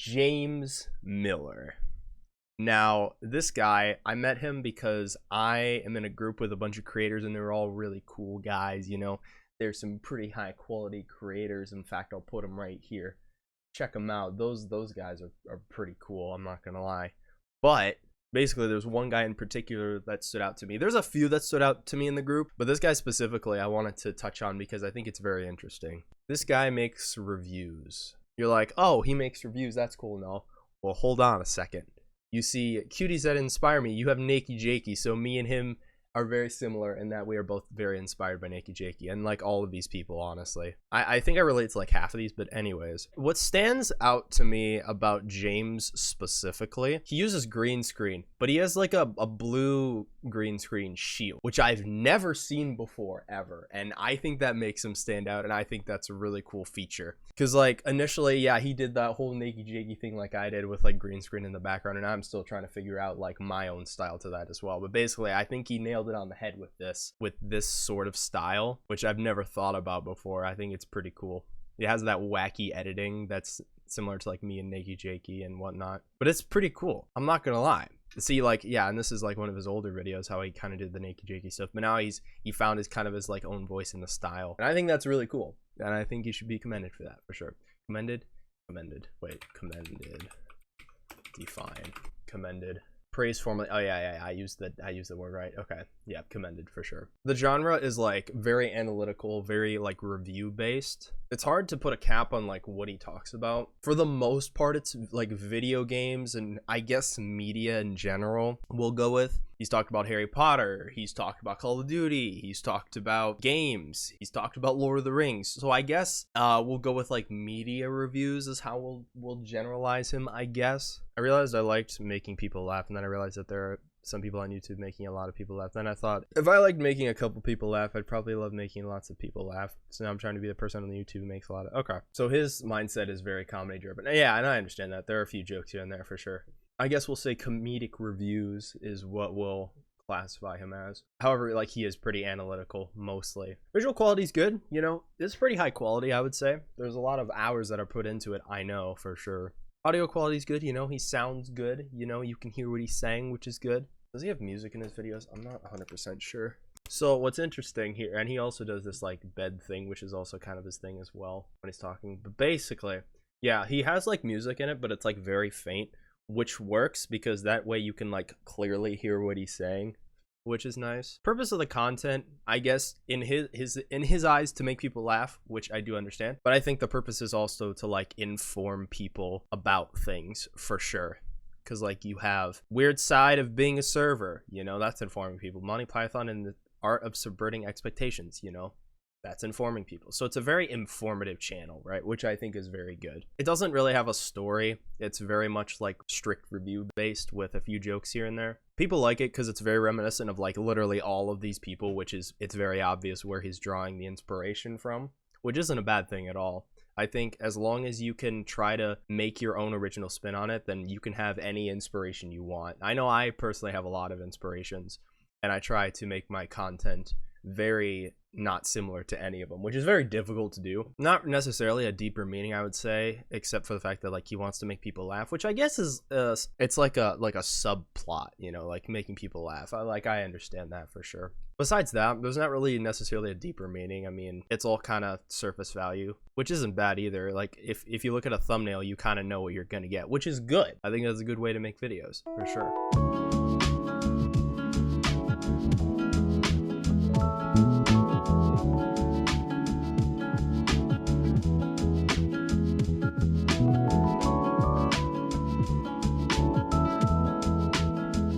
James Miller. Now, this guy, I met him because I am in a group with a bunch of creators, and they're all really cool guys, you know. There's some pretty high quality creators. In fact, I'll put them right here. Check them out. Those guys are pretty cool, I'm not gonna lie. But basically, there's one guy in particular that stood out to me. There's a few that stood out to me in the group, but this guy specifically I wanted to touch on because I think it's very interesting. This guy makes reviews. You're like, oh, he makes reviews, that's cool. No, well, hold on a second. You see, cuties that inspire me. You have Nakey Jakey, so me and him are very similar in that we are both very inspired by Nakey Jakey, and like all of these people, honestly. I think I relate to like half of these, but anyways. What stands out to me about James specifically, he uses green screen, but he has like a blue green screen shield, which I've never seen before, ever. And I think that makes him stand out, and I think that's a really cool feature. Because like initially, yeah, he did that whole Nakey Jakey thing like I did with like green screen in the background, and I'm still trying to figure out like my own style to that as well. But basically, I think he nailed it on the head with this sort of style, which I've never thought about before. I think it's pretty cool. It has that wacky editing that's similar to like me and Nakey Jakey and whatnot, but it's pretty cool, I'm not gonna lie. See, like, yeah, and this is like one of his older videos, how he kind of did the Nakey Jakey stuff, but now he found his kind of his like own voice in the style, and I think that's really cool, and I think he should be commended for that, for sure. Commended, define, commended, praise formally. Oh yeah, I used the word right. Okay, yeah, commended for sure. The genre is like very analytical, very like review based. It's hard to put a cap on like what he talks about. For the most part, it's like video games and I guess media in general. We'll go with, he's talked about Harry Potter, he's talked about Call of Duty, he's talked about games, he's talked about Lord of the Rings. So I guess we'll go with like media reviews is how we'll generalize him, I guess. I realized I liked making people laugh, and then I realized that there are some people on YouTube making a lot of people laugh. Then I thought, if I liked making a couple people laugh, I'd probably love making lots of people laugh. So now I'm trying to be the person on the YouTube who makes a lot of... Okay. So his mindset is very comedy driven. Yeah, and I understand that. There are a few jokes here and there for sure. I guess we'll say comedic reviews is what we'll classify him as. However, like, he is pretty analytical mostly. Visual quality's good, you know. It's pretty high quality, I would say. There's a lot of hours that are put into it, I know for sure. Audio quality's good, you know. He sounds good, you know. You can hear what he's saying, which is good. Does he have music in his videos? I'm not 100% sure. So what's interesting here, and he also does this like bed thing, which is also kind of his thing as well when he's talking. But basically, yeah, he has like music in it, but it's like very faint, which works because that way you can like clearly hear what he's saying, which is nice. Purpose of the content, I guess, in his eyes, to make people laugh, which I do understand. But I think the purpose is also to like inform people about things for sure. Because like you have weird side of being a server, you know, that's informing people. Monty Python and the art of subverting expectations, you know, that's informing people. So it's a very informative channel, right? Which I think is very good. It doesn't really have a story. It's very much like strict review based with a few jokes here and there. People like it because it's very reminiscent of like literally all of these people, which is, it's very obvious where he's drawing the inspiration from, which isn't a bad thing at all. I think as long as you can try to make your own original spin on it, then you can have any inspiration you want. I know I personally have a lot of inspirations, and I try to make my content very not similar to any of them, which is very difficult to do. Not necessarily a deeper meaning, I would say, except for the fact that like he wants to make people laugh, which I guess is it's like a subplot, you know, like making people laugh. I understand that for sure. Besides that, there's not really necessarily a deeper meaning. I mean, it's all kind of surface value, which isn't bad either. Like if you look at a thumbnail, you kind of know what you're gonna get, which is good. I think that's a good way to make videos for sure.